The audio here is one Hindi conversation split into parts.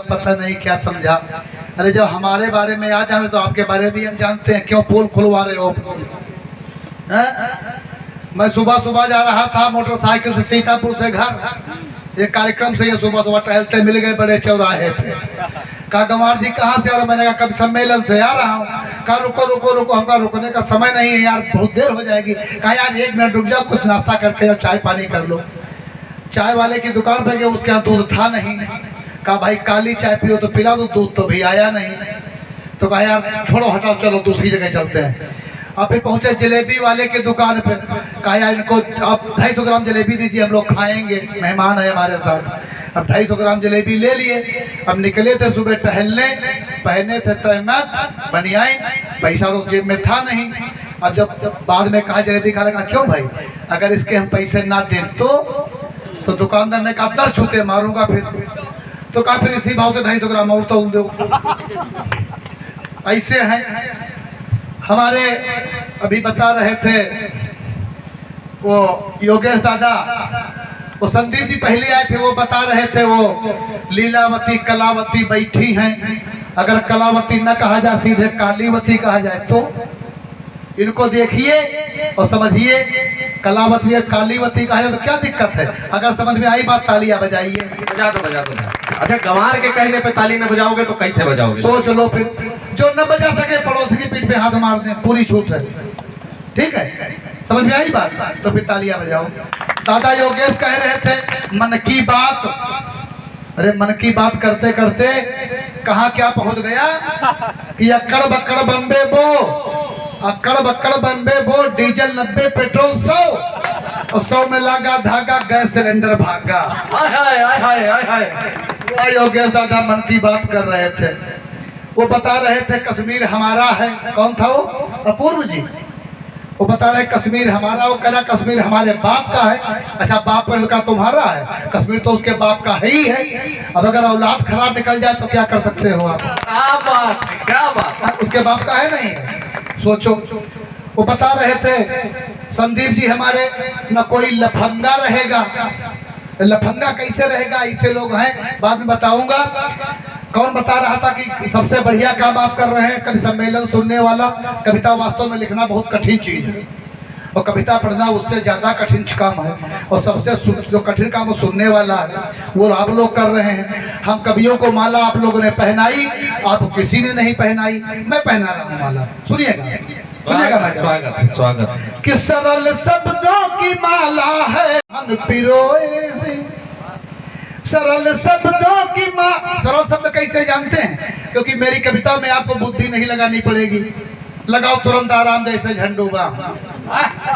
पता नहीं क्या समझा। अरे जब हमारे बारे में आ जाने तो आपके बारे में भी हम जानते हैं, क्यों पोल खुलवा रहे हो हैं? मैं सुबह सुबह जा रहा था मोटरसाइकिल से सीतापुर से घर, एक कार्यक्रम से ये सुबह सुबह टहलते मिल गए बड़े चौराहे पे। कहा गंवार जी कहाँ से? और मैंने कहा कभी सम्मेलन से आ रहा हूँ। कहा रुको रुको रुको, हमका रुकने का समय नहीं है यार, बहुत देर हो जाएगी। कहा यार 1 मिनट रुक जाओ, कुछ नाश्ता करके जाओ, चाय पानी कर लो। चाय वाले की दुकान पे गए, उसके यहाँ दूध था नहीं। कहा भाई काली चाय पियो तो पिला दो, दूध तो भी आया नहीं। तो कहा यार छोड़ो हटाओ, चलो दूसरी जगह चलते हैं। और फिर पहुंचे जलेबी वाले की दुकान पे। कहा यार इनको आप 250 ग्राम जलेबी दीजिए, हम लोग खाएंगे, मेहमान है हमारे साथ। अब 250 ग्राम जलेबी ले लिए। अब निकले थे सुबह टहलने, पहने थे तहमत बनियाइन, पैसा तो जेब में था नहीं। अब जब बाद में कहा जलेबी खा लगा, क्यों भाई अगर इसके हम पैसे ना दें तो दुकानदार ने कहा 10 जूते मारूंगा फिर। तो कहा फिर इसी भाव से 250 ग्राम और तोल दो। ऐसे हैं हमारे। अभी बता रहे थे वो योगेश दादा, वो संदीप जी पहले आए थे, वो बता रहे थे वो लीलावती कलावती बैठी हैं। अगर कलावती न कहा जाए सीधे कालीवती कहा जाए तो इनको देखिए और समझिए, कलावती कालीवती कहा जाए तो क्या दिक्कत है? अगर समझ में आई बात तालियां बजाइए। बजा दो बजा दो। अच्छा गंवार के कहने पे ताली न बजाओगे तो कैसे बजाओगे? सोच लो फिर, जो न बजा सके पड़ोसी की पीठ पे हाथ मार दें, पूरी छूट है। ठीक है, समझ में आई बात तो फिर तालियां बजाओ। दादा योगेश कह रहे थे मन की बात। अरे मन की बात करते करते कहाँ क्या पहुंच गया कि अक्कड़ बक्कड़ बम्बे बो, अक्कड़ बक्कड़ बम्बे बो, डीजल 90 पेट्रोल 100 और 100 में लगा धागा, गैस सिलेंडर भागा। योगेश दादा मन की बात कर रहे थे। वो बता रहे थे कश्मीर हमारा है। कौन था वो? अपूर्व जी। वो बता रहे कश्मीर हमारा, वो कह रहा कश्मीर हमारे बाप का है। अच्छा बाप का तुम्हारा है? कश्मीर तो उसके बाप का है ही है। अब अगर औलाद खराब निकल जाए तो क्या कर सकते हो आप? क्या बात, उसके बाप का है नहीं, सोचो। वो बता रहे थे संदीप जी हमारे, न कोई लफंगा रहेगा। लफंगा कैसे रहेगा? ऐसे लोग हैं, बाद में बताऊंगा। कौन बता रहा था कि सबसे बढ़िया काम आप कर रहे हैं, कभी सम्मेलन सुनने वाला। कविता वास्तव में लिखना बहुत कठिन चीज है और कविता पढ़ना उससे ज्यादा कठिन काम है। और सबसे जो कठिन काम वो सुनने वाला है, वो आप लोग कर रहे हैं। हम कवियों को माला आप लोगों ने पहनाई, आप किसी ने नहीं पहनाई, मैं पहना रहा हूँ माला। सुनिएगा सुनिएगा। स्वागत स्वागत। कि सरल शब्दों की माला है मन पिरोए हुए, सरल शब्दों की माँ। सरल शब्द कैसे जानते हैं? क्योंकि मेरी कविता में आपको बुद्धि नहीं लगानी पड़ेगी, लगाओ तुरंत आराम जैसे झंडूबा।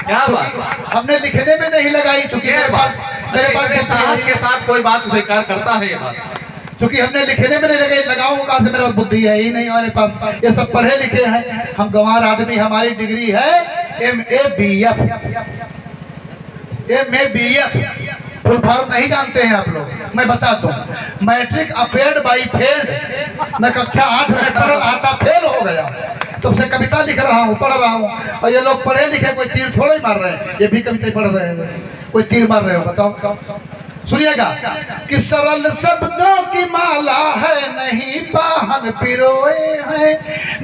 क्या बात, हमने लिखने में नहीं लगाई क्योंकि मेरे पास साहस के साथ कोई बात स्वीकार करता है ये बात, क्योंकि हमने लिखने में नहीं लगाई। लगाऊं कहाँ से? मेरे पास बुद्धि है ही नहीं हमारे पास। ये सब पढ़े लिखे हैं हम, गंवार आदमी। हमारी डिग्री है MABF। फुल फॉर्म नहीं जानते हैं आप लोग? मैं बताता हूँ। Matric appeared by failed. मैं कक्षा 8 में आता फेल हो गया, तब से कविता लिख रहा हूँ, पढ़ रहा हूँ। और ये लोग पढ़े लिखे कोई तीर थोड़े ही मार रहे हैं, ये भी कविता पढ़ रहे हैं, कोई तीर मार रहे हो? बताओ। सुनिएगा कि सरल शब्दों की माला है, नहीं पाहन पिरोए हैं,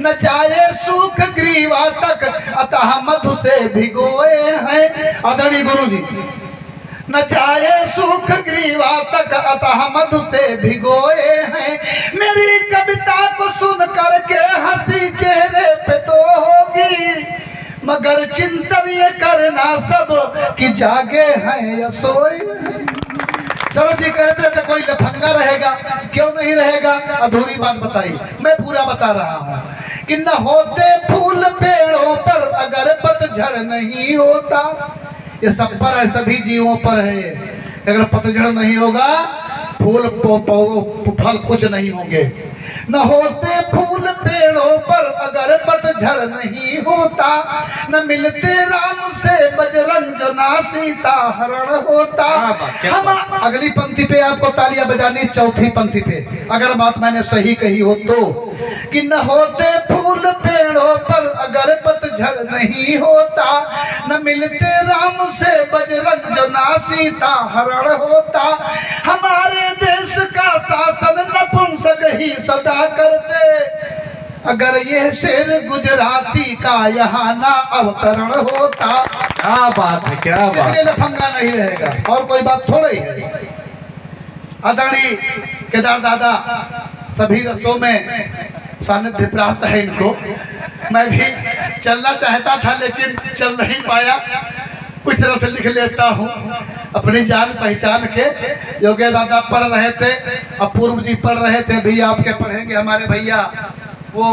न जाए सूख ग्रीवा तक अतः मधु से भिगोए हैं। आदरणीय गुरु जी, न जाए सूख ग्रीवा तक अतः मधु से भिगोए हैं। मेरी कविता को सुन करके हंसी चेहरे पे तो होगी, मगर चिंतन ये करना सब कि जागे हैं या सोए हैं। सरोज जी कहते थे कोई लफंगा रहेगा, क्यों नहीं रहेगा? अधूरी बात बताई, मैं पूरा बता रहा हूँ कि न होते फूल पेड़ों पर अगर पतझड़ नहीं होता। ये सब पर है, सभी जीवों पर है। अगर पतझड़ नहीं होगा फूल फल कुछ नहीं होंगे। न होते फूल पेड़ों पर अगर पतझड़ नहीं होता, न मिलते राम से बजरंग जो ना सीता हरण होता। हम अगली पंक्ति पे आपको तालियां बजानी, चौथी पंक्ति पे, अगर बात मैंने सही कही हो तो, कि न होते फूल पेड़ों पर अगर पतझड़ नहीं होता, न मिलते राम से बजरंग जो ना सीता हरण होता। हमारे देश का शासन नपुंसक सगही सदा करते, अगर ये शेर गुजराती का यहाँ ना अवतरण होता। क्या बात है, क्या बात। इसलिए लफंगा नहीं रहेगा, और कोई बात थोड़ी है। आदरणीय केदार दादा सभी रसों में सानिध्य प्राप्त है इनको। मैं भी चलना चाहता था लेकिन चल नहीं पाया, कुछ तरह से लिख लेता हूँ अपनी जान पहचान के। योगेश दादा पढ़ रहे थे, अपूर्व जी पढ़ रहे थे, भी आपके पढ़ेंगे हमारे भैया वो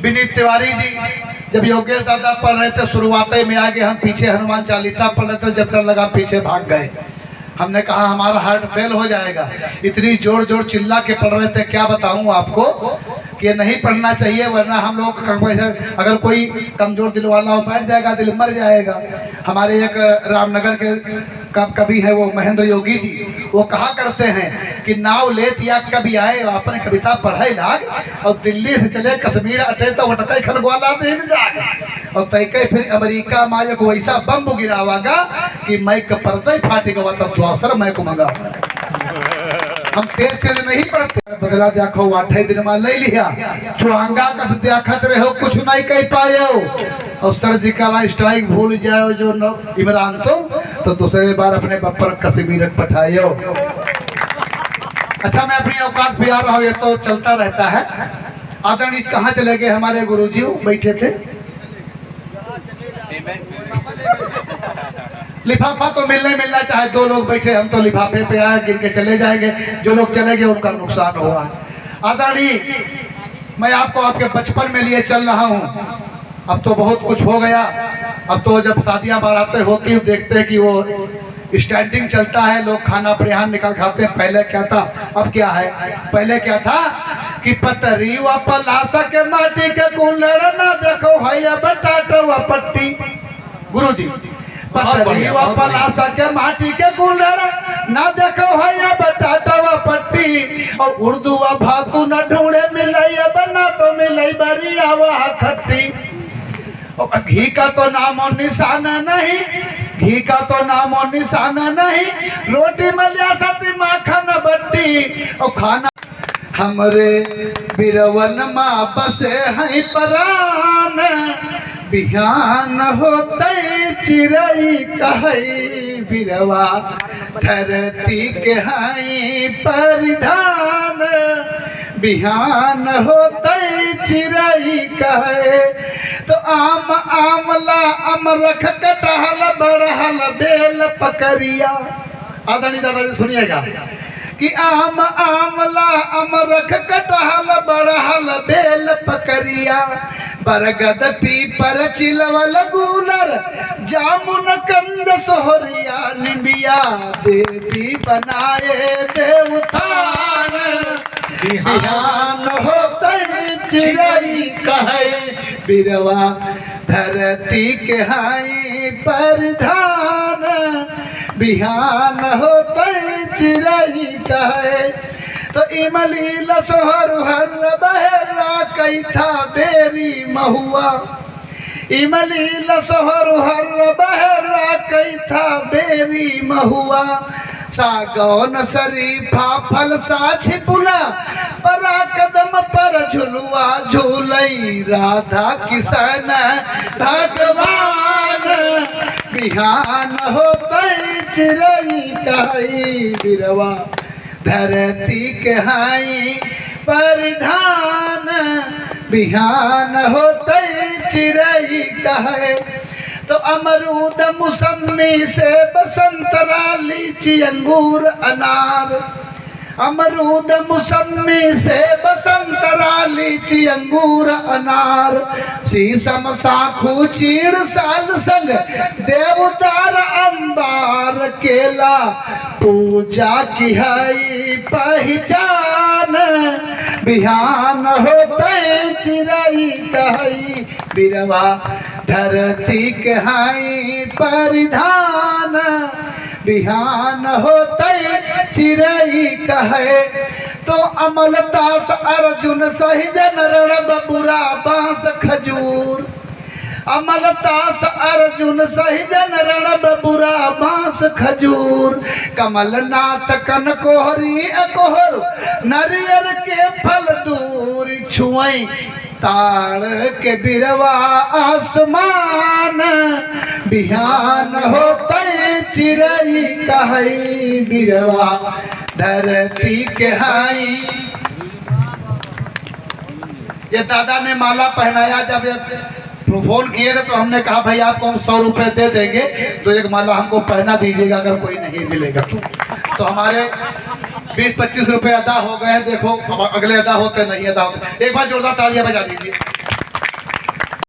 विनीत तिवारी जी। जब योगेश दादा पढ़ रहे थे शुरुआत में आगे, हम पीछे हनुमान चालीसा पढ़ रहे थे, जब डर लगा पीछे भाग गए। हमने कहा हमारा हार्ट फेल हो जाएगा, इतनी जोर जोर चिल्ला के पढ़ रहे थे। क्या बताऊं आपको कि ये नहीं पढ़ना चाहिए, वरना हम लोग अगर कोई कमजोर दिल वाला हो बैठ जाएगा, दिल मर जाएगा। हमारे एक रामनगर के कवि है वो महेंद्र योगी जी, वो कहा करते हैं कि नाव लेत या कभी आए अपने कविता पढ़े लाग, और दिल्ली से चले कश्मीर अटे तो वटके खरगोला दिन जाग, और तैके फिर अमेरिका में एक वैसा बम गिरावागा कि मैं पर्दे फाटी गवा तब द्वासर मैं को मंगा। हम तेज तेज नहीं पढ़ते, बदला देखो 8 दिन में ले लिया, चुआंगा कस देखत रहो कुछ नहीं कह पायो, और सर्जिकल स्ट्राइक भूल जाओ जो इमरान तो दूसरे बार अपने बप्पर कश्मीर पठायो। अच्छा मैं अपनी औकात पे आ रहा हूँ, ये तो चलता रहता है। आदरणीय कहाँ चले गए हमारे गुरुजी, बैठे थे। लिफाफा तो मिलना चाहे, 2 लोग बैठे, हम तो लिफाफे पे आए, गिन के चले जाएंगे। जो लोग चले गए उनका नुकसान हुआ है। आदरणीय मैं आपको आपके बचपन में लिए चल रहा हूँ। अब तो बहुत कुछ हो गया, अब तो जब शादियां बारातें होती हैं देखते हैं कि वो स्टैंडिंग चलता है, लोग खाना परिहान निकाल खाते हैं। पहले क्या था, अब क्या है? पहले क्या था कि पतरी व पलासा के माटी के कुल्हड़ ना देखो भैया बटाटो व पट्टी। गुरुजी पतरी व पलासा के माटी के कुल्हड़ ना देखो भैया बटाटो व पट्टी, और उर्दू व भातू न ढूंढे मिलैया बना तो मिलै बरिया वह खट्टी। घी का तो नामो निशान नहीं, घी का तो नामो निशान नहीं, रोटी मलिया सती माखन बट्टी। और खाना हमरे बिरवन माँ बसे हैं परान, बिहान होते चिड़ई कहई बिरवा धरती के हैं परिधान, बिहान होते चिड़ई कहे। तो आम आमला अमरख कटहल बड़हल बेल पकड़िया। आदरणीय दादाजी सुनिएगा कि आम आमला अमरख कटहल बड़हल बेल पकड़िया, बरगद पीपर चिलवल गूलर जामुन कंद सोहरिया, निबिया देवी बनाए देवतान, बिहान होते चिड़ई कहे बिरवा धरती के हाई परिधान, बिहान होते चिड़ई कहे। तो इमली लसोहर हर बहरा कैथा बेरी महुआ, इमली लसोहर हर बहरा कैथा बेरी महुआ, सागौन शरीफा फल साछ पुला, परा कदम पर झुलुआ झूलई राधा किशन भगवान, बिहान होते चिड़ई कही बिरवा धरती के हाई परिधान, बिहान होते चिड़ई कहे। तो अमरूद मौसमी से बसंतरा लीची अंगूर अनार, अमरूद मौसमी से बसंतरा लीची अंगूर अनार, शीशम साखू चीड़ साल संग देवदार अंबार, केला पूजा की है पहचान, बिहान होते चिड़ई कही बिरवा धरती के हाई परिधान, बिहान होते चिड़ई कहे। तो अमलतास अर्जुन सहिजन रण बबुरा बांस खजूर, अमलतास अर्जुन सहिजन रण बबुरा बांस खजूर कमलनाथ कन कोहरी कोहर नरियर के फल दूर छुई ताड़ के बिरवा आसमान बिहान होते चिड़ई कहई बिरवा धरती के हाई। ये दादा ने माला पहनाया, जब ये फोन किए थे तो हमने कहा भाई आपको हम 100 रुपए दे देंगे तो एक माला हमको पहना दीजिएगा अगर कोई नहीं मिलेगा तो हमारे 20-25 रुपए अदा हो गए। देखो अब अगले अदा होते नहीं अदा होते। एक बार जोरदार तालियां बजा दीजिए।